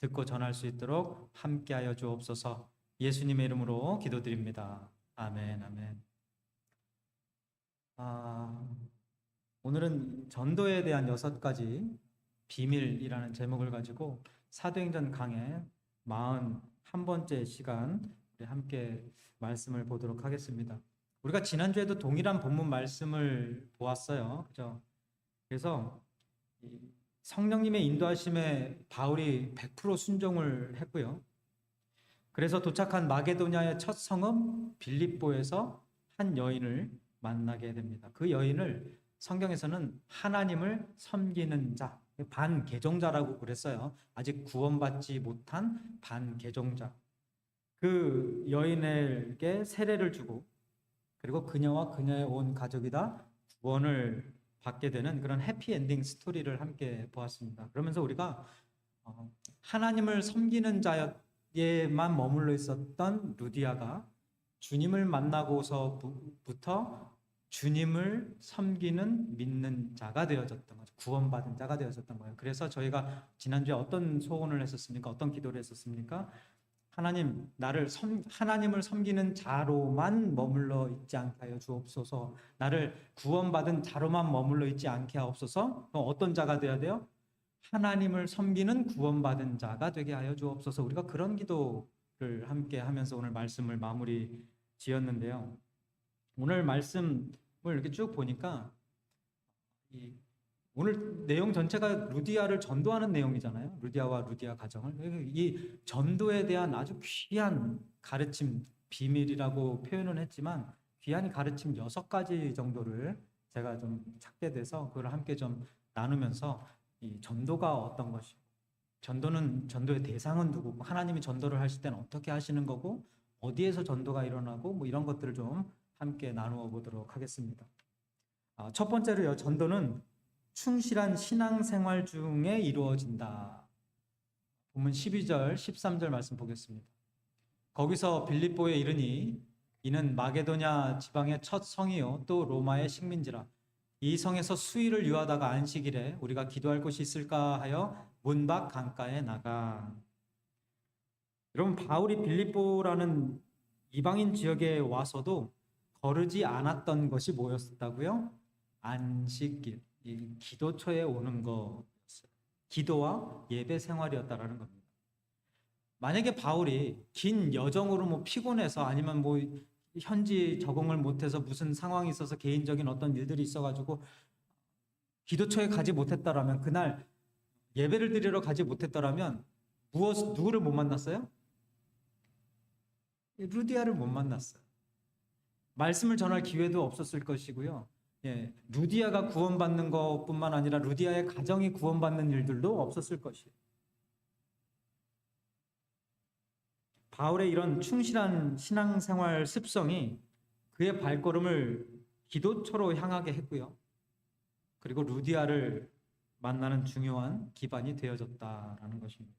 듣고 전할 수 있도록 함께하여 주옵소서. 예수님의 이름으로 기도드립니다. 아멘, 아멘. 오늘은 전도에 대한 6가지 비밀이라는 제목을 가지고 사도행전 강의 41번째 시간 우리 함께 말씀을 보도록 하겠습니다. 우리가 지난주에도 동일한 본문 말씀을 보았어요. 그죠? 그래서 성령님의 인도하심에 바울이 100% 순종을 했고요. 그래서 도착한 마게도냐의 첫 성읍 빌립보에서 한 여인을 만나게 됩니다. 그 여인을 성경에서는 하나님을 섬기는 자, 반개종자라고 그랬어요. 아직 구원받지 못한 반개종자. 그 여인에게 세례를 주고 그리고 그녀와 그녀의 온 가족이 다 구원을 받게 되는 그런 해피엔딩 스토리를 함께 보았습니다. 그러면서 우리가 하나님을 섬기는 자에만 머물러 있었던 루디아가 주님을 만나고서부터 주님을 섬기는 믿는 자가 되어졌던 거죠. 구원받은 자가 되어졌던 거예요. 그래서 저희가 지난주에 어떤 소원을 했었습니까? 어떤 기도를 했었습니까? 하나님, 하나님을 섬기는 자로만 머물러 있지 않게 하여 주옵소서. 나를 구원받은 자로만 머물러 있지 않게 하옵소서. 그럼 어떤 자가 되어야 돼요? 하나님을 섬기는 구원받은 자가 되게 하여 주옵소서. 우리가 그런 기도를 함께 하면서 오늘 말씀을 마무리 지었는데요. 오늘 말씀을 이렇게 쭉 보니까 오늘 내용 전체가 루디아를 전도하는 내용이잖아요. 루디아와 루디아 가정을. 이 전도에 대한 아주 귀한 가르침, 비밀이라고 표현은 했지만 귀한 가르침 6가지 정도를 제가 좀 찾게 돼서 그걸 함께 좀 나누면서 이 전도가 어떤 것이고 전도의 대상은 누구고 하나님이 전도를 하실 때는 어떻게 하시는 거고 어디에서 전도가 일어나고 뭐 이런 것들을 좀 함께 나누어 보도록 하겠습니다. 첫 번째로요. 전도는 충실한 신앙생활 중에 이루어진다. 본문 12절, 13절 말씀 보겠습니다. 거기서 빌립보에 이르니 이는 마게도냐 지방의 첫 성이요 또 로마의 식민지라. 이 성에서 수일을 유하다가 안식일에 우리가 기도할 곳이 있을까 하여 문 밖 강가에 나가. 여러분, 바울이 빌립보라는 이방인 지역에 와서도 거르지 않았던 것이 뭐였다고요? 안식일. 이 기도처에 오는 거였어요. 기도와 예배 생활이었다라는 겁니다. 만약에 바울이 긴 여정으로 뭐 피곤해서 아니면 뭐 현지 적응을 못해서 무슨 상황이 있어서 개인적인 어떤 일들이 있어가지고 기도처에 가지 못했다라면 그날 예배를 드리러 가지 못했다라면 누구를 못 만났어요? 루디아를 못 만났어요. 말씀을 전할 기회도 없었을 것이고요. 루디아가 구원받는 것뿐만 아니라 루디아의 가정이 구원받는 일들도 없었을 것이에요. 바울의 이런 충실한 신앙생활 습성이 그의 발걸음을 기도처로 향하게 했고요. 그리고 루디아를 만나는 중요한 기반이 되어졌다라는 것입니다.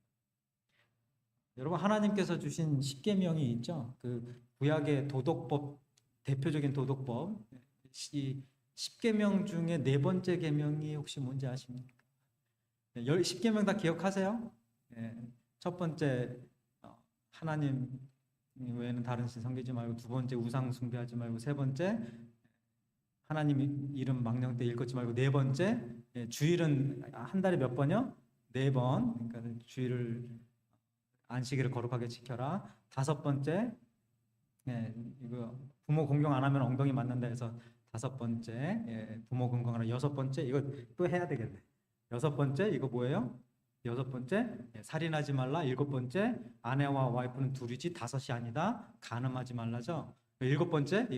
여러분, 하나님께서 주신 십계명이 있죠. 그 구약의 도덕법, 대표적인 도덕법. 이 10계명 중에 4번째 계명이 혹시 뭔지 아십니까? 10계명 다 기억하세요? 첫 번째, 하나님 외에는 다른 신 섬기지 말고, 2번째, 우상 숭배하지 말고, 3번째, 하나님 이름 망령 때 읽지 말고, 4번째, 주일은 한 달에 몇 번이요? 4번. 그러니까 주일을 안식일을 거룩하게 지켜라. 5번째, 이거 부모 공경 안 하면 엉덩이 맞는다 해서 5번째, 부모 공경하라. 6번째, 이거 또 해야 되겠네. 6번째, 이거 뭐예요? 6번째, 살인하지 말라. 7번째, 아내와 와이프는 둘이지 다섯이 아니다. 간음하지 말라죠. 7번째,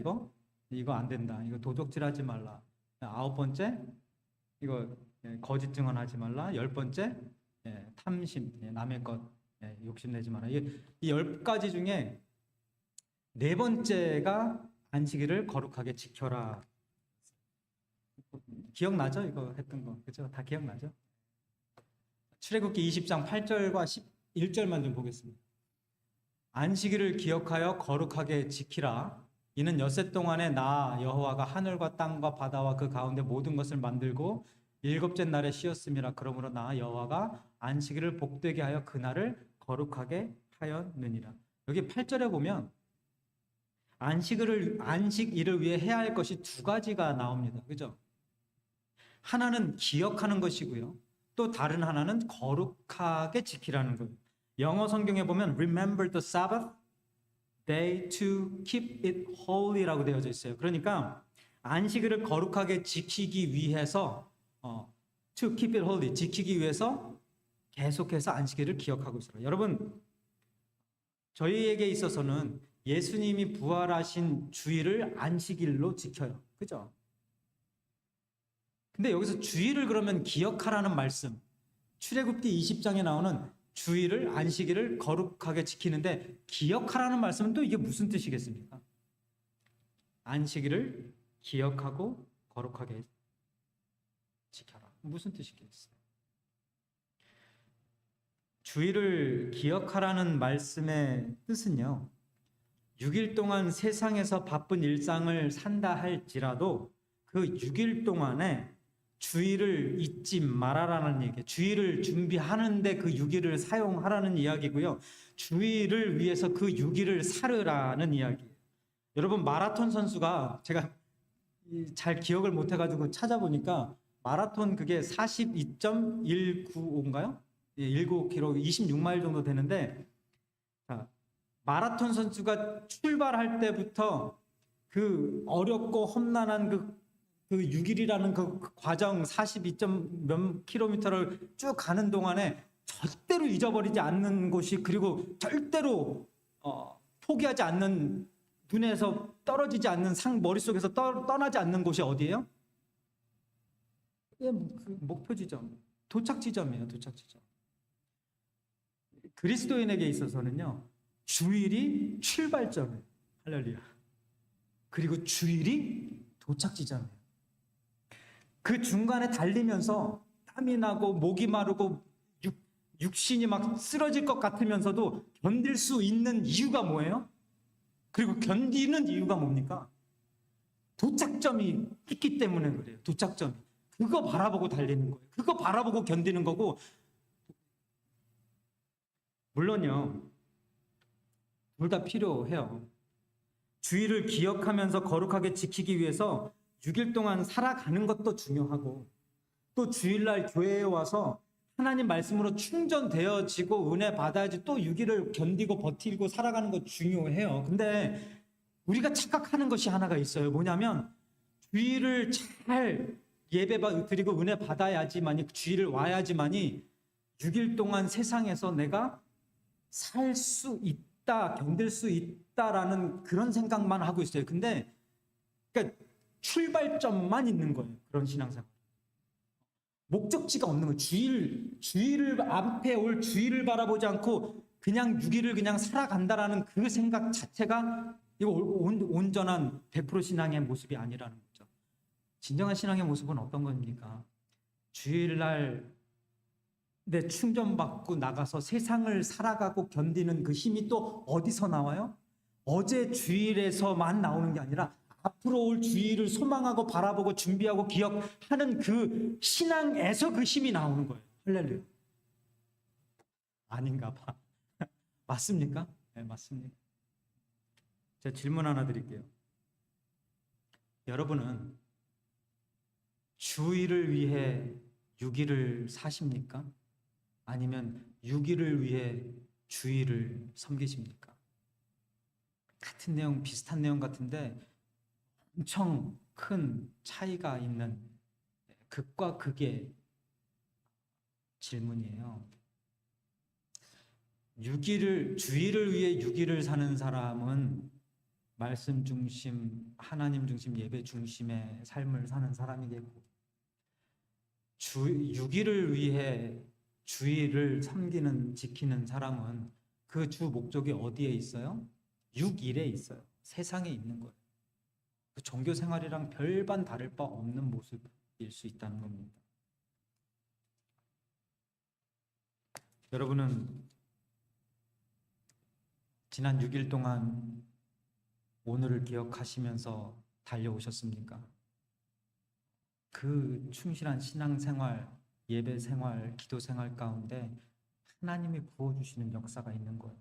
이거 안 된다. 이거 도적질하지 말라. 9번째, 이거 거짓 증언하지 말라. 10번째, 탐심, 남의 것 욕심내지 마라. 이 10가지 중에 4번째가 안식일을 거룩하게 지켜라. 기억나죠? 이거 했던 거. 그죠? 다 기억나죠? 출애굽기 20장 8절과 11절만 좀 보겠습니다. 안식일을 기억하여 거룩하게 지키라. 이는 엿새 동안에 나 여호와가 하늘과 땅과 바다와 그 가운데 모든 것을 만들고 일곱째 날에 쉬었음이라. 그러므로 나 여호와가 안식일을 복되게 하여 그날을 거룩하게 하였느니라. 여기 8절에 보면 안식일을 위해 해야 할 것이 두 가지가 나옵니다. 그죠? 하나는 기억하는 것이고요. 또 다른 하나는 거룩하게 지키라는 거예요. 영어 성경에 보면 remember the Sabbath day to keep it holy라고 되어져 있어요. 그러니까 안식일을 거룩하게 지키기 위해서 to keep it holy, 지키기 위해서 계속해서 안식일을 기억하고 있어요. 여러분, 저희에게 있어서는 예수님이 부활하신 주일을 안식일로 지켜요. 그죠? 근데 여기서 주일을 그러면 기억하라는 말씀, 출애굽기 20장에 나오는 주일을, 안식일을 거룩하게 지키는데 기억하라는 말씀은 또 이게 무슨 뜻이겠습니까? 안식일을 기억하고 거룩하게 지켜라. 무슨 뜻이겠어요? 주일을 기억하라는 말씀의 뜻은요, 6일 동안 세상에서 바쁜 일상을 산다 할지라도 그 6일 동안에 주일을 잊지 말아라는 얘기, 주일을 준비하는데 그 6일을 사용하라는 이야기고요. 주일을 위해서 그 6일을 살으라는 이야기예요. 여러분, 마라톤 선수가, 제가 잘 기억을 못 해가지고 찾아보니까 마라톤 그게 42.195인가요? 19km, 26마일 정도 되는데, 마라톤 선수가 출발할 때부터 그 어렵고 험난한 그 6일이라는 그 과정 42몇 킬로미터를 쭉 가는 동안에 절대로 잊어버리지 않는 곳이, 그리고 절대로 포기하지 않는, 눈에서 떨어지지 않는, 머릿속에서 떠나지 않는 곳이 어디예요? 그 목표 지점, 도착 지점이에요. 도착 지점. 그리스도인에게 있어서는요, 주일이 출발점이에요. 할렐루야. 그리고 주일이 도착 지점이에요. 그 중간에 달리면서 땀이 나고 목이 마르고 육신이 막 쓰러질 것 같으면서도 견딜 수 있는 이유가 뭐예요? 그리고 견디는 이유가 뭡니까? 도착점이 있기 때문에 그래요. 도착점이. 그거 바라보고 달리는 거예요. 그거 바라보고 견디는 거고. 물론요, 둘 다 필요해요. 주일을 기억하면서 거룩하게 지키기 위해서 6일 동안 살아가는 것도 중요하고, 또 주일날 교회에 와서 하나님 말씀으로 충전되어지고 은혜 받아야지 또 6일을 견디고 버티고 살아가는 것 중요해요. 근데 우리가 착각하는 것이 하나가 있어요. 뭐냐면 주일을 잘 예배 드리고 은혜 받아야지만이, 주일을 와야지만이 6일 동안 세상에서 내가 살 수 있다, 견딜 수 있다라는 그런 생각만 하고 있어요. 근데 그러니까 출발점만 있는 거예요. 그런 신앙생활. 목적지가 없는 거예요. 주일을 앞에 올 주일을 바라보지 않고 그냥 6일을 그냥 살아간다라는 그 생각 자체가 이거 온전한 100% 신앙의 모습이 아니라는 거죠. 진정한 신앙의 모습은 어떤 겁니까? 주일날 내 충전받고 나가서 세상을 살아가고 견디는 그 힘이 또 어디서 나와요? 어제 주일에서만 나오는 게 아니라 앞으로 올 주일을 소망하고 바라보고 준비하고 기억하는 그 신앙에서 그 힘이 나오는 거예요. 할렐루야. 아닌가 봐. 맞습니까? 네, 맞습니다. 제가 질문 하나 드릴게요. 여러분은 주일을 위해 6일을 사십니까? 아니면 6일을 위해 주일을 섬기십니까? 같은 내용, 비슷한 내용 같은데 엄청 큰 차이가 있는 극과 극의 질문이에요. 주일을 위해 6일을 사는 사람은 말씀 중심, 하나님 중심, 예배 중심의 삶을 사는 사람이겠고, 6일을 위해 주일을 섬기는, 지키는 사람은 그 주 목적이 어디에 있어요? 6일에 있어요. 세상에 있는 거예요. 그 종교 생활이랑 별반 다를 바 없는 모습일 수 있다는 겁니다. 여러분은 지난 6일 동안 오늘을 기억하시면서 달려오셨습니까? 그 충실한 신앙생활, 예배생활, 기도생활 가운데 하나님이 부어주시는 역사가 있는 거예요.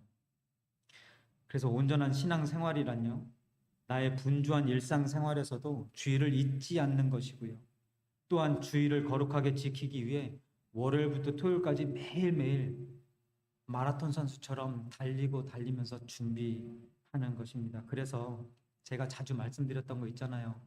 그래서 온전한 신앙생활이란요, 나의 분주한 일상생활에서도 주의를 잊지 않는 것이고요, 또한 주의를 거룩하게 지키기 위해 월요일부터 토요일까지 매일매일 마라톤 선수처럼 달리면서 준비하는 것입니다. 그래서 제가 자주 말씀드렸던 거 있잖아요.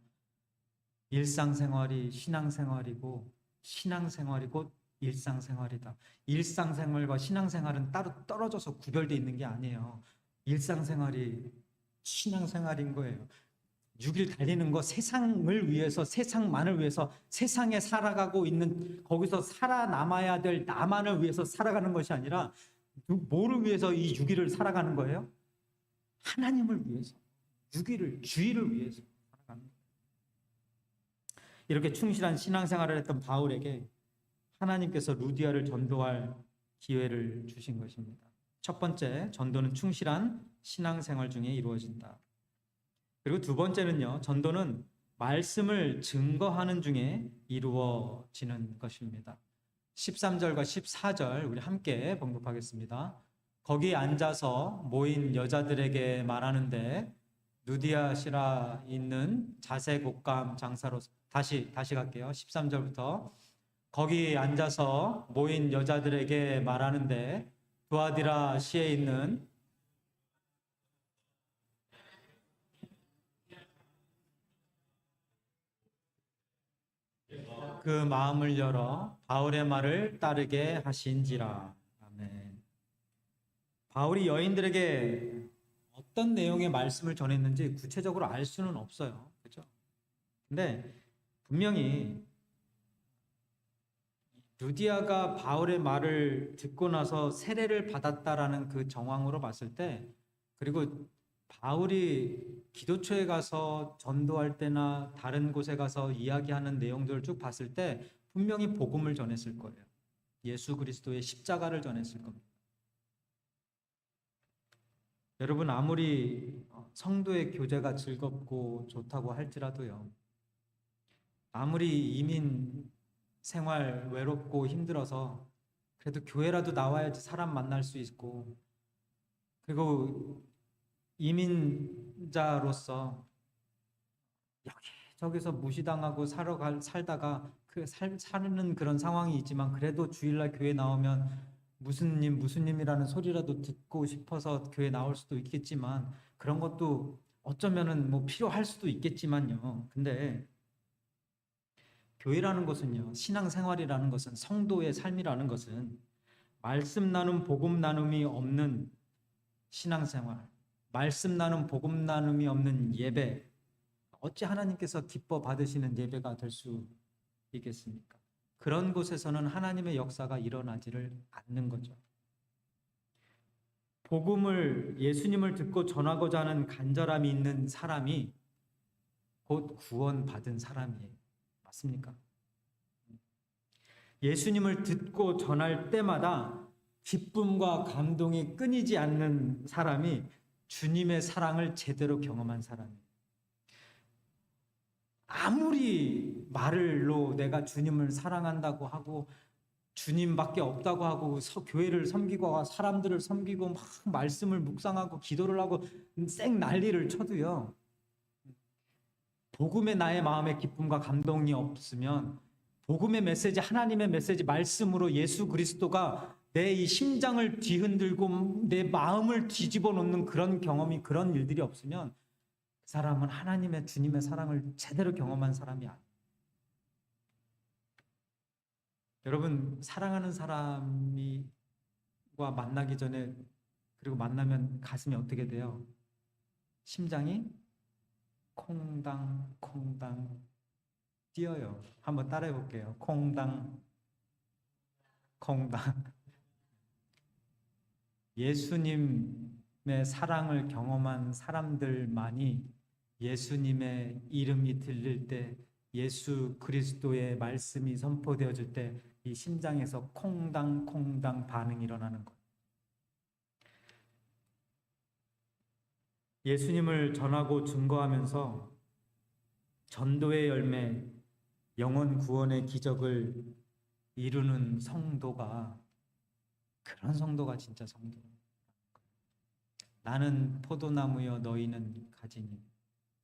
일상생활이 신앙생활이고 신앙생활이 곧 일상생활이다. 일상생활과 신앙생활은 따로 떨어져서 구별되어 있는 게 아니에요. 일상생활이 신앙생활인 거예요. 6일 달리는 거 세상을 위해서, 세상만을 위해서, 세상에 살아가고 있는, 거기서 살아남아야 될 나만을 위해서 살아가는 것이 아니라 뭐를 위해서 이 6일을 살아가는 거예요? 하나님을 위해서, 6일을, 주일을 위해서 살아가는 거예요. 이렇게 충실한 신앙생활을 했던 바울에게 하나님께서 루디아를 전도할 기회를 주신 것입니다. 첫 번째, 전도는 충실한 신앙생활 중에 이루어진다. 그리고 두 번째는요, 전도는 말씀을 증거하는 중에 이루어지는 것입니다. 13절과 14절 우리 함께 봉독하겠습니다. 거기 앉아서 모인 여자들에게 말하는데 누디아시라 있는 자색 옷감 장사로, 다시 갈게요. 13절부터 거기 앉아서 모인 여자들에게 말하는데 두아디라 시에 있는 그 마음을 열어 바울의 말을 따르게 하신지라. 아멘. 바울이 여인들에게 어떤 내용의 말씀을 전했는지 구체적으로 알 수는 없어요. 그렇죠? 근데 분명히 루디아가 바울의 말을 듣고 나서 세례를 받았다라는 그 정황으로 봤을 때, 그리고 바울이 기도처에 가서 전도할 때나 다른 곳에 가서 이야기하는 내용들을 쭉 봤을 때 분명히 복음을 전했을 거예요. 예수 그리스도의 십자가를 전했을 겁니다. 여러분, 아무리 성도의 교제가 즐겁고 좋다고 할지라도요, 아무리 이민 생활 외롭고 힘들어서 그래도 교회라도 나와야지 사람 만날 수 있고, 그리고 이민자로서 여기저기서 무시당하고 살다가 사는 그런 상황이 있지만, 그래도 주일날 교회 나오면 무슨 님이라는 소리라도 듣고 싶어서 교회 나올 수도 있겠지만, 그런 것도 어쩌면은 뭐 필요할 수도 있겠지만요. 근데 교회라는 것은요, 신앙생활이라는 것은, 성도의 삶이라는 것은 말씀 나눔, 복음 나눔이 없는 신앙생활, 말씀 나눔, 복음 나눔이 없는 예배, 어찌 하나님께서 기뻐 받으시는 예배가 될 수 있겠습니까? 그런 곳에서는 하나님의 역사가 일어나지를 않는 거죠. 복음을, 예수님을 듣고 전하고자 하는 간절함이 있는 사람이 곧 구원받은 사람이에요. 맞습니까? 예수님을 듣고 전할 때마다 기쁨과 감동이 끊이지 않는 사람이 주님의 사랑을 제대로 경험한 사람이에요. 아무리 말로 내가 주님을 사랑한다고 하고 주님밖에 없다고 하고 교회를 섬기고 사람들을 섬기고 막 말씀을 묵상하고 기도를 하고 쌩 난리를 쳐도요, 복음의 나의 마음에 기쁨과 감동이 없으면, 복음의 메시지, 하나님의 메시지, 말씀으로 예수 그리스도가 내 이 심장을 뒤흔들고 내 마음을 뒤집어 놓는 그런 경험이, 그런 일들이 없으면 그 사람은 하나님의, 주님의 사랑을 제대로 경험한 사람이 아니에요. 여러분, 사랑하는 사람과 만나기 전에, 그리고 만나면 가슴이 어떻게 돼요? 심장이 콩당 콩당 뛰어요. 한번 따라해 볼게요. 콩당 콩당. 예수님의 사랑을 경험한 사람들만이 예수님의 이름이 들릴 때, 예수 그리스도의 말씀이 선포되어질 때 이 심장에서 콩당 콩당 반응이 일어나는 거예요. 예수님을 전하고 증거하면서 전도의 열매, 영혼 구원의 기적을 이루는 성도가, 그런 성도가 진짜 성도. 나는 포도나무여 너희는 가지니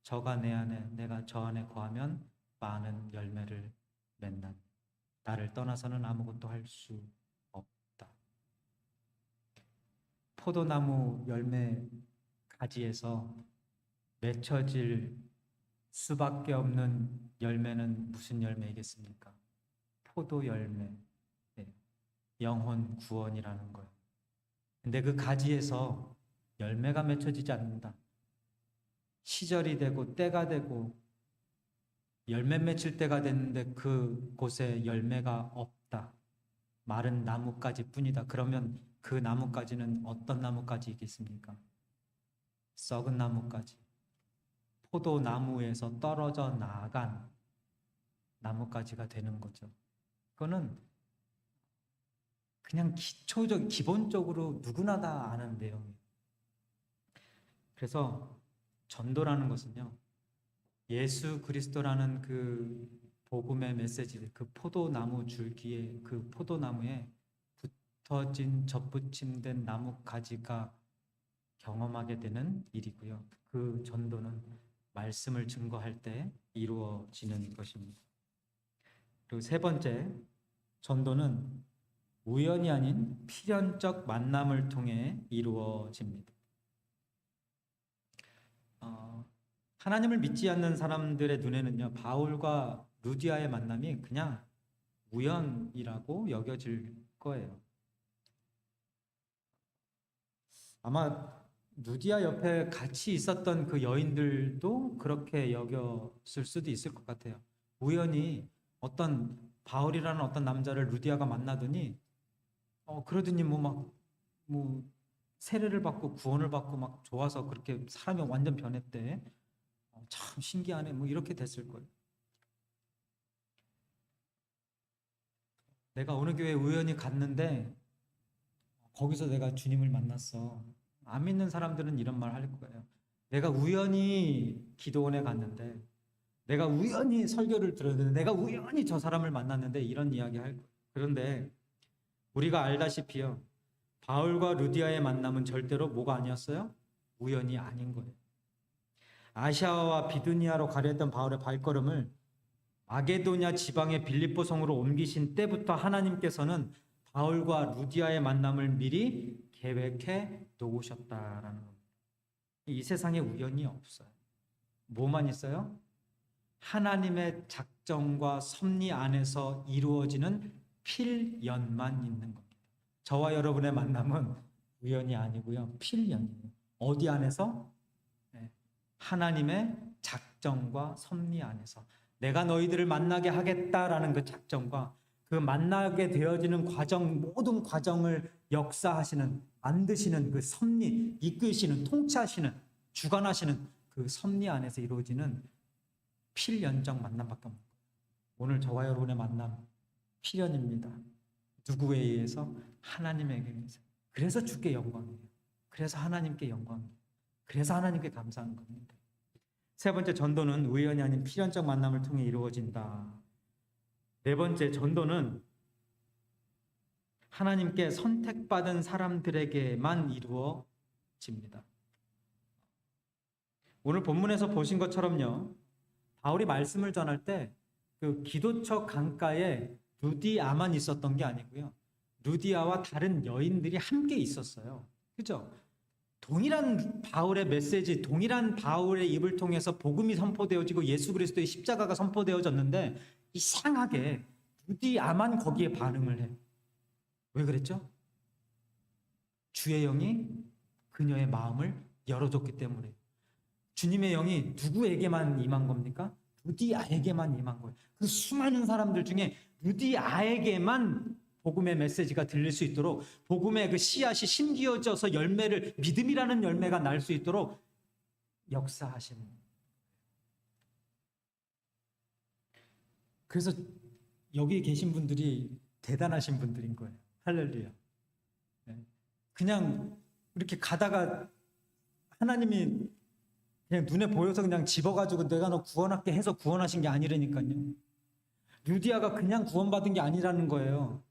저가 내 안에 내가 저 안에 거하면 많은 열매를 맺는, 나를 떠나서는 아무것도 할 수 없다. 포도나무 열매 가지에서 맺혀질 수밖에 없는 열매는 무슨 열매이겠습니까? 포도 열매, 네. 영혼 구원이라는 거예요. 근데 그 가지에서 열매가 맺혀지지 않는다. 시절이 되고 때가 되고 열매 맺힐 때가 됐는데 그곳에 열매가 없다. 마른 나뭇가지 뿐이다. 그러면 그 나뭇가지는 어떤 나뭇가지이겠습니까? 썩은 나뭇가지. 포도나무에서 떨어져 나간 나뭇가지가 되는 거죠. 그거는 그냥 기본적으로 누구나 다 아는 내용이에요. 그래서 전도라는 것은요, 예수 그리스도라는 그 복음의 메시지, 그 포도나무 줄기에, 그 포도나무에 붙어진 접붙임된 나무 가지가 경험하게 되는 일이고요. 그 전도는 말씀을 증거할 때 이루어지는 것입니다. 그리고 세 번째, 전도는 우연이 아닌 필연적 만남을 통해 이루어집니다. 하나님을 믿지 않는 사람들의 눈에는요, 바울과 루디아의 만남이 그냥 우연이라고 여겨질 거예요. 아마 루디아 옆에 같이 있었던 그 여인들도 그렇게 여겼을 수도 있을 것 같아요. 우연히 어떤 바울이라는 어떤 남자를 루디아가 만나더니 그러더니 뭐 세례를 받고 구원을 받고 막 좋아서 그렇게 사람이 완전 변했대. 참 신기하네. 뭐 이렇게 됐을 거예요. 내가 어느 교회에 우연히 갔는데 거기서 내가 주님을 만났어. 안 믿는 사람들은 이런 말 할 거예요. 내가 우연히 기도원에 갔는데, 내가 우연히 설교를 들었는데, 내가 우연히 저 사람을 만났는데, 이런 이야기 할 거예요. 그런데 우리가 알다시피요, 바울과 루디아의 만남은 절대로 뭐가 아니었어요? 우연이 아닌 거예요. 아시아와 비두니아로 가려 했던 바울의 발걸음을 마게도냐 지방의 빌립보 성으로 옮기신 때부터 하나님께서는 바울과 루디아의 만남을 미리 계획해 놓으셨다라는 겁니다. 이 세상에 우연이 없어요. 뭐만 있어요? 하나님의 작정과 섭리 안에서 이루어지는 필연만 있는 겁니다. 저와 여러분의 만남은 우연이 아니고요, 필연이에요. 어디 안에서? 하나님의 작정과 섭리 안에서 내가 너희들을 만나게 하겠다라는 그 작정과 그 만나게 되어지는 과정, 모든 과정을 역사하시는, 만드시는 그 섭리, 이끄시는, 통치하시는, 주관하시는 그 섭리 안에서 이루어지는 필연적 만남밖에 없는 거예요. 오늘 저와 여러분의 만남 필연입니다. 누구에 의해서? 하나님에게 의해서. 그래서 주께 영광이에요. 그래서 하나님께 영광이에요. 그래서 하나님께 감사하는 겁니다. 세 번째, 전도는 우연이 아닌 필연적 만남을 통해 이루어진다. 네 번째, 전도는 하나님께 선택받은 사람들에게만 이루어집니다. 오늘 본문에서 보신 것처럼요, 바울이 말씀을 전할 때 그 기도처 강가에 루디아만 있었던 게 아니고요, 루디아와 다른 여인들이 함께 있었어요. 그죠? 동일한 바울의 메시지, 동일한 바울의 입을 통해서 복음이 선포되어지고 예수 그리스도의 십자가가 선포되어졌는데 이상하게 루디아만 거기에 반응을 해. 왜 그랬죠? 주의 영이 그녀의 마음을 열어줬기 때문에. 주님의 영이 누구에게만 임한 겁니까? 루디아에게만 임한 거예요. 그 수많은 사람들 중에 루디아에게만 복음의 메시지가 들릴 수 있도록, 복음의 그 씨앗이 심기어져서 열매를, 믿음이라는 열매가 날 수 있도록 역사하시는. 그래서 여기 계신 분들이 대단하신 분들인 거예요. 할렐루야. 그냥 이렇게 가다가 하나님이 그냥 눈에 보여서 그냥 집어가지고 내가 너 구원할게 해서 구원하신 게 아니라니까요. 루디아가 그냥 구원받은 게 아니라는 거예요.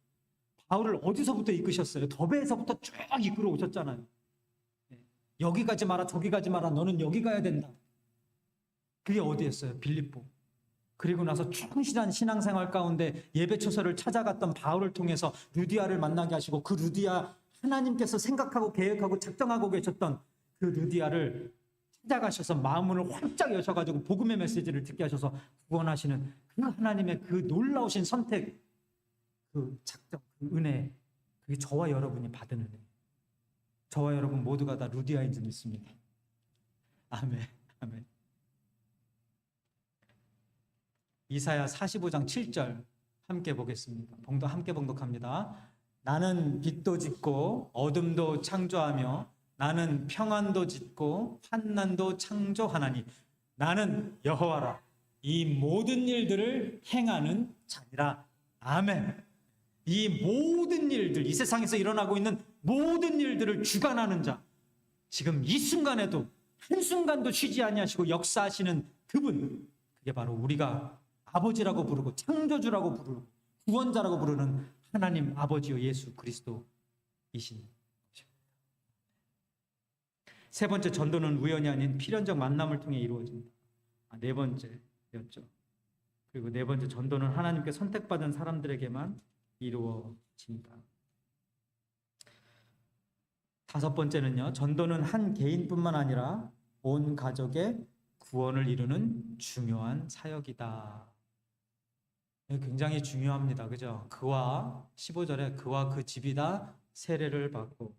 바울을 어디서부터 이끄셨어요? 더베에서부터 쭉 이끌어 오셨잖아요. 여기 가지 마라, 저기 가지 마라, 너는 여기 가야 된다. 그게 어디였어요? 빌립보. 그리고 나서 충실한 신앙생활 가운데 예배처소를 찾아갔던 바울을 통해서 루디아를 만나게 하시고, 그 루디아, 하나님께서 생각하고 계획하고 작정하고 계셨던 그 루디아를 찾아가셔서 마음을 활짝 여셔가지고 복음의 메시지를 듣게 하셔서 구원하시는 그 하나님의 그 놀라우신 선택, 그 작정, 그 은혜, 그게 저와 여러분이 받은 은혜. 저와 여러분 모두가 다 루디아인 줄 믿습니다. 아멘. 아멘. 이사야 45장 7절 함께 보겠습니다. 함께 봉독합니다. 나는 빛도 짓고 어둠도 창조하며 나는 평안도 짓고 환난도 창조하나니 나는 여호와라. 이 모든 일들을 행하는 자니라. 아멘. 이 모든 일들, 이 세상에서 일어나고 있는 모든 일들을 주관하는 자, 지금 이 순간에도 한순간도 쉬지 아니하시고 역사하시는 그분, 그게 바로 우리가 아버지라고 부르고 창조주라고 부르고 구원자라고 부르는 하나님 아버지요 예수 그리스도이신 것입니다. 세 번째, 전도는 우연이 아닌 필연적 만남을 통해 이루어진다. 네 번째였죠. 그리고 네 번째, 전도는 하나님께 선택받은 사람들에게만 이루어진다. 다섯 번째는요, 전도는 한 개인뿐만 아니라 온 가족의 구원을 이루는 중요한 사역이다. 굉장히 중요합니다. 그죠? 15절에 그와 그 집이 다 세례를 받고,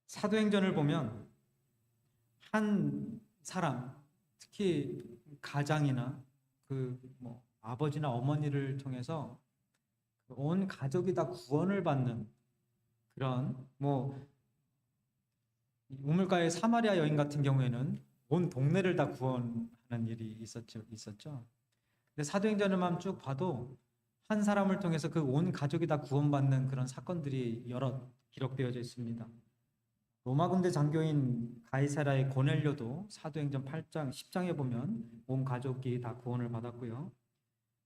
사도행전을 보면 한 사람, 특히 가장이나 아버지나 어머니를 통해서 온 가족이 다 구원을 받는 그런, 우물가의 사마리아 여인 같은 경우에는 온 동네를 다 구원하는 일이 있었죠. 근데 사도행전을만 쭉 봐도 한 사람을 통해서 그 온 가족이 다 구원받는 그런 사건들이 여러 기록되어져 있습니다. 로마 군대 장교인 가이사라의 고넬료도 사도행전 8장, 10장에 보면 온 가족이 다 구원을 받았고요.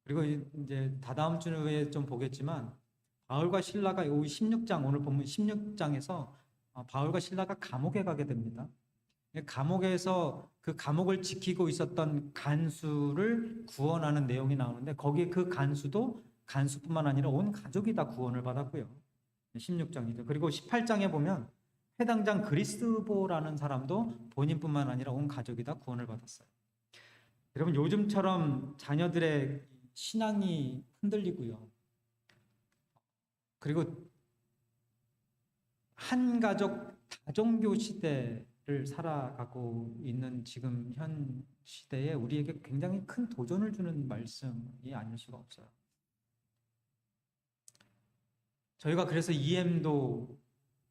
그리고 이제 다다음 주에 좀 보겠지만 바울과 실라가 16장, 오늘 본문 16장에서 바울과 실라가 감옥에 가게 됩니다. 감옥에서 그 감옥을 지키고 있었던 간수를 구원하는 내용이 나오는데, 거기에 그 간수뿐만 아니라 온 가족이 다 구원을 받았고요. 16장이죠. 그리고 18장에 보면 해당장 그리스보라는 사람도 본인뿐만 아니라 온 가족이 다 구원을 받았어요. 여러분, 요즘처럼 자녀들의 신앙이 흔들리고요. 그리고 한 가족 다종교 시대를 살아가고 있는 지금 현 시대에 우리에게 굉장히 큰 도전을 주는 말씀이 아닐 수가 없어요. 저희가 그래서 EM도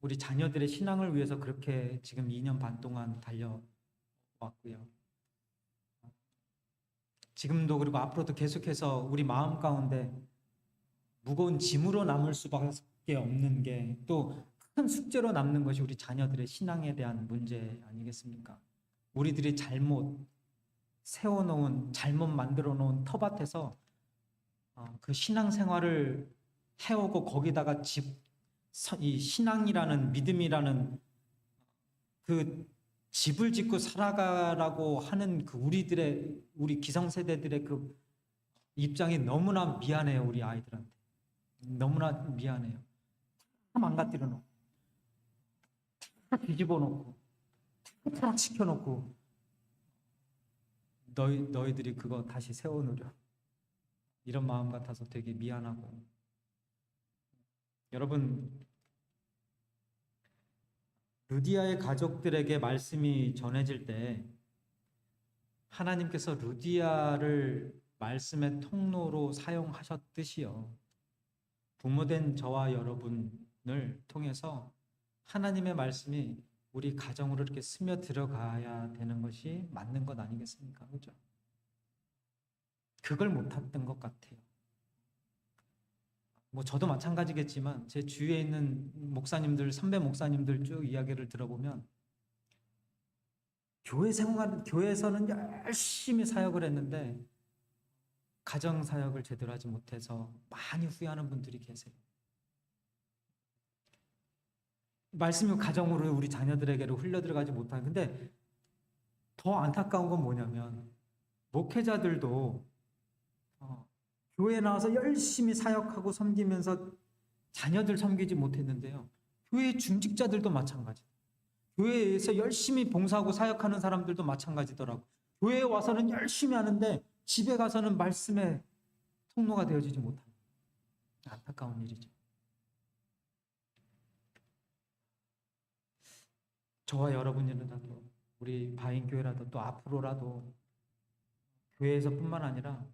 우리 자녀들의 신앙을 위해서 그렇게 지금 2년 반 동안 달려왔고요. 지금도 그리고 앞으로도 계속해서 우리 마음 가운데 무거운 짐으로 남을 수밖에 없는 게, 또 큰 숙제로 남는 것이 우리 자녀들의 신앙에 대한 문제 아니겠습니까? 우리들이 잘못 세워놓은, 잘못 만들어 놓은 터밭에서 그 신앙생활을 해오고 거기다가 이 신앙이라는, 믿음이라는 그 집을 짓고 살아가라고 하는 그 우리 기성세대들의 그 입장이 너무나 미안해요. 우리 아이들한테 너무나 미안해요. 다 망가뜨려 놓고, 다 뒤집어 놓고, 다 지켜놓고, 너희들이 그거 다시 세워놓으려, 이런 마음 같아서 되게 미안하고. 여러분, 루디아의 가족들에게 말씀이 전해질 때 하나님께서 루디아를 말씀의 통로로 사용하셨듯이요, 부모된 저와 여러분을 통해서 하나님의 말씀이 우리 가정으로 이렇게 스며 들어가야 되는 것이 맞는 것 아니겠습니까? 그죠? 그걸 못했던 것 같아요. 저도 마찬가지겠지만 제 주위에 있는 목사님들, 선배 목사님들 쭉 이야기를 들어보면 교회에서는 열심히 사역을 했는데 가정 사역을 제대로 하지 못해서 많이 후회하는 분들이 계세요. 말씀이 가정으로 우리 자녀들에게로 흘려 들어가지 못하는. 근데 더 안타까운 건 뭐냐면 목회자들도 교회에 나와서 열심히 사역하고 섬기면서 자녀들 섬기지 못했는데요. 교회 중직자들도 마찬가지. 교회에서 열심히 봉사하고 사역하는 사람들도 마찬가지더라고. 교회에 와서는 열심히 하는데 집에 가서는 말씀의 통로가 되어지지 못하는 안타까운 일이죠. 저와 여러분이라도 우리 바인교회라도 또 앞으로라도 교회에서뿐만 아니라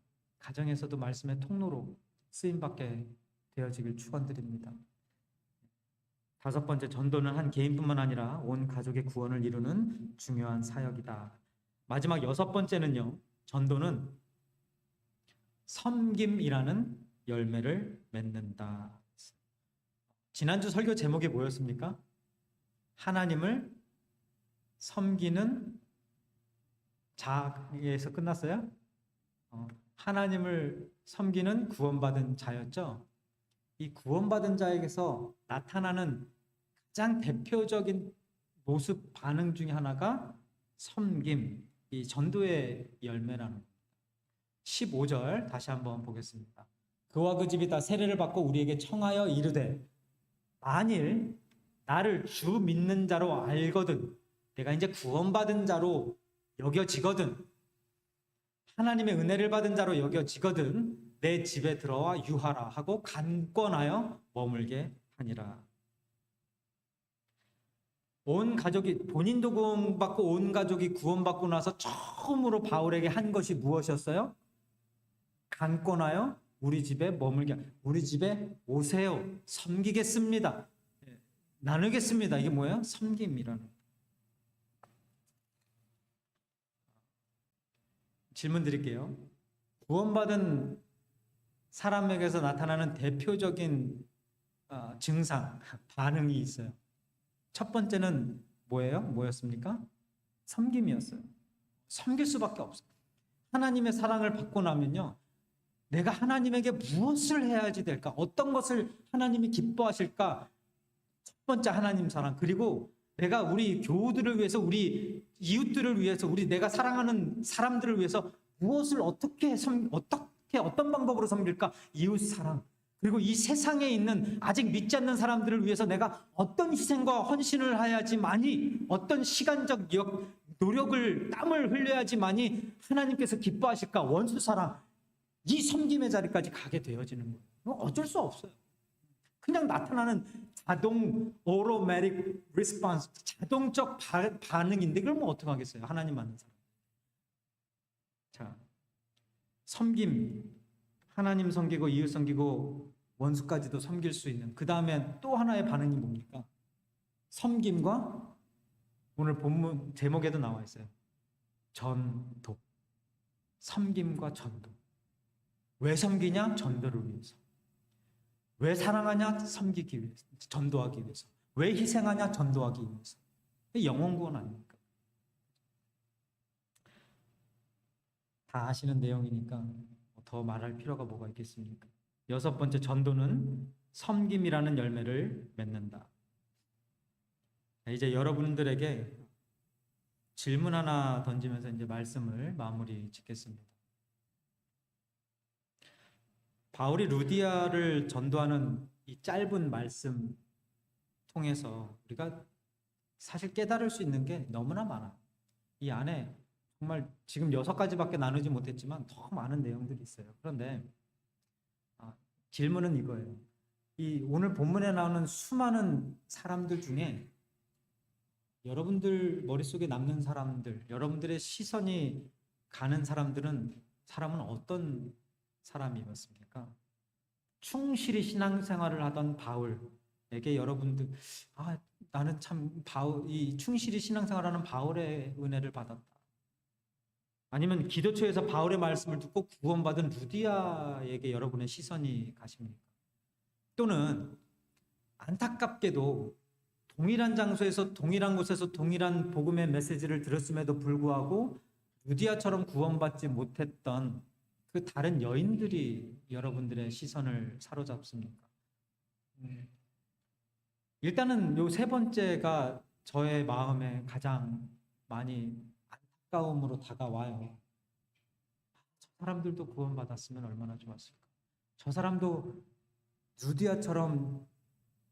가정에서도 말씀의 통로로 쓰임받게 되어지길 축원드립니다. 5번째, 전도는 한 개인뿐만 아니라 온 가족의 구원을 이루는 중요한 사역이다. 마지막 6번째는요, 전도는 섬김이라는 열매를 맺는다. 지난주 설교 제목이 뭐였습니까? 하나님을 섬기는 자에서 끝났어요? 하나님을 섬기는 구원받은 자였죠. 이 구원받은 자에게서 나타나는 가장 대표적인 모습, 반응 중에 하나가 섬김, 이 전도의 열매라는 15절 다시 한번 보겠습니다. 그와 그 집이 다 세례를 받고 우리에게 청하여 이르되 만일 나를 주 믿는 자로 알거든, 내가 이제 구원받은 자로 여겨지거든, 하나님의 은혜를 받은 자로 여겨지거든 내 집에 들어와 유하라 하고 간권하여 머물게 하니라. 온 가족이, 본인도 구원받고 온 가족이 구원받고 나서 처음으로 바울에게 한 것이 무엇이었어요? 간권하여 우리 집에 머물게, 우리 집에 오세요, 섬기겠습니다, 나누겠습니다. 이게 뭐예요? 섬김이라는. 질문 드릴게요. 구원받은 사람에게서 나타나는 대표적인 증상, 반응이 있어요. 첫 번째는 뭐예요? 뭐였습니까? 섬김이었어요. 섬길 수밖에 없어요. 하나님의 사랑을 받고 나면요, 내가 하나님에게 무엇을 해야지 될까? 어떤 것을 하나님이 기뻐하실까? 첫 번째 하나님 사랑, 그리고 내가 우리 교우들을 위해서, 우리 이웃들을 위해서, 내가 사랑하는 사람들을 위해서 무엇을 어떤 방법으로 섬길까? 이웃 사랑. 그리고 이 세상에 있는 아직 믿지 않는 사람들을 위해서 내가 어떤 희생과 헌신을 해야지만이, 어떤 시간적 노력을, 땀을 흘려야지만이 하나님께서 기뻐하실까? 원수 사랑. 이 섬김의 자리까지 가게 되어지는 거예요. 어쩔 수 없어요. 그냥 나타나는 자동 automatic response, 자동적 반응인데 그걸 뭐 어떻게 하겠어요? 하나님 만난 사람. 자, 섬김, 하나님 섬기고 이웃 섬기고 원수까지도 섬길 수 있는, 그 다음에 또 하나의 반응이 뭡니까? 섬김과, 오늘 본문 제목에도 나와 있어요, 전도. 섬김과 전도. 왜 섬기냐? 전도를 위해서. 왜 사랑하냐? 섬기기 위해서, 전도하기 위해서. 왜 희생하냐? 전도하기 위해서. 영혼 구원 아닙니까? 다 아시는 내용이니까 더 말할 필요가 뭐가 있겠습니까? 6번째, 전도는 섬김이라는 열매를 맺는다. 이제 여러분들에게 질문 하나 던지면서 이제 말씀을 마무리 짓겠습니다. 바울이 루디아를 전도하는 이 짧은 말씀 통해서 우리가 사실 깨달을 수 있는 게 너무나 많아요. 이 안에 정말 지금 6가지밖에 나누지 못했지만 더 많은 내용들이 있어요. 그런데 질문은 이거예요. 이 오늘 본문에 나오는 수많은 사람들 중에 여러분들 머릿속에 남는 사람들, 여러분들의 시선이 가는 사람은 어떤 사람이었습니까? 충실히 신앙생활을 하던 바울에게 여러분들, 나는 참 이 충실히 신앙생활하는 바울의 은혜를 받았다. 아니면 기도처에서 바울의 말씀을 듣고 구원받은 루디아에게 여러분의 시선이 가십니까? 또는 안타깝게도 동일한 장소에서 동일한 곳에서 동일한 복음의 메시지를 들었음에도 불구하고 루디아처럼 구원받지 못했던 그 다른 여인들이 여러분들의 시선을 사로잡습니까? 일단은 요 세 번째가 저의 마음에 가장 많이 안타까움으로 다가와요. 저 사람들도 구원받았으면 얼마나 좋았을까? 저 사람도 루디아처럼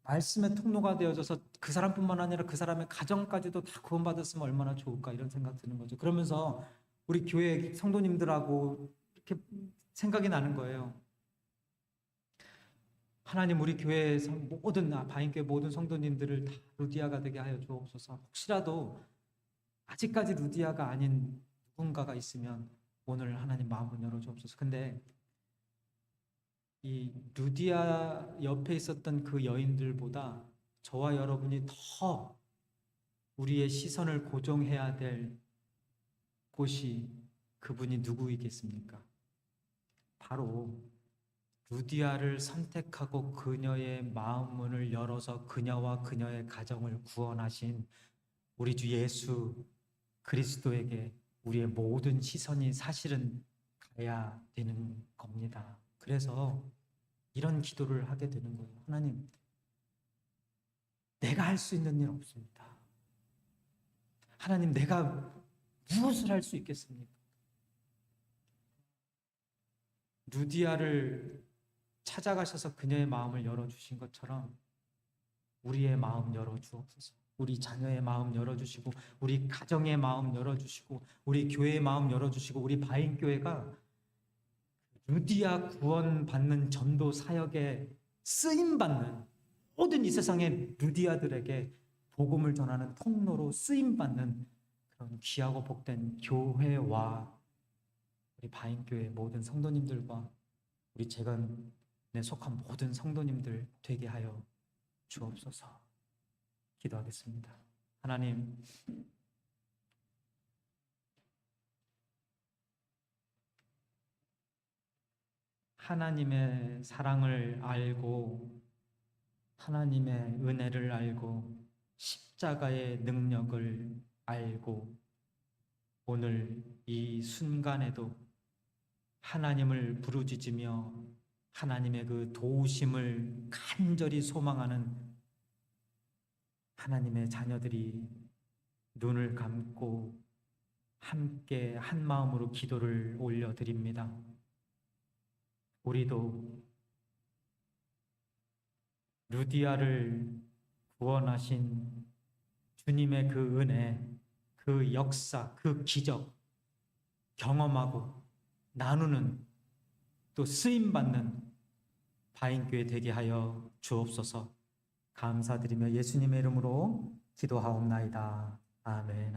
말씀의 통로가 되어져서 그 사람뿐만 아니라 그 사람의 가정까지도 다 구원받았으면 얼마나 좋을까, 이런 생각 드는 거죠. 그러면서 우리 교회 성도님들하고 이렇게 생각이 나는 거예요. 하나님, 우리 교회 모든 바인교회 모든 성도님들을 다 루디아가 되게 하여 주옵소서. 혹시라도 아직까지 루디아가 아닌 누군가가 있으면 오늘 하나님 마음을 열어 주옵소서. 근데 이 루디아 옆에 있었던 그 여인들보다 저와 여러분이 더 우리의 시선을 고정해야 될 곳이 그분이 누구이겠습니까? 바로 루디아를 선택하고 그녀의 마음문을 열어서 그녀와 그녀의 가정을 구원하신 우리 주 예수 그리스도에게 우리의 모든 시선이 사실은 가야 되는 겁니다. 그래서 이런 기도를 하게 되는 거예요. 하나님, 내가 할 수 있는 일 없습니다. 하나님, 내가 무엇을 할 수 있겠습니까? 루디아를 찾아가셔서 그녀의 마음을 열어주신 것처럼 우리의 마음 열어주옵소서. 우리 자녀의 마음 열어주시고, 우리 가정의 마음 열어주시고, 우리 교회의 마음 열어주시고, 우리 바인교회가 루디아 구원받는 전도 사역에 쓰임받는, 모든 이 세상의 루디아들에게 복음을 전하는 통로로 쓰임받는 그런 귀하고 복된 교회와 우리 바인교회 모든 성도님들과 우리 재건에 속한 모든 성도님들 되게 하여 주옵소서. 기도하겠습니다. 하나님, 하나님의 사랑을 알고 하나님의 은혜를 알고 십자가의 능력을 알고 오늘 이 순간에도 하나님을 부르짖으며 하나님의 그 도우심을 간절히 소망하는 하나님의 자녀들이 눈을 감고 함께 한 마음으로 기도를 올려드립니다. 우리도 루디아를 구원하신 주님의 그 은혜, 그 역사, 그 기적 경험하고 나누는, 또 쓰임받는 바인교회 되게 하여 주옵소서. 감사드리며 예수님의 이름으로 기도하옵나이다. 아멘.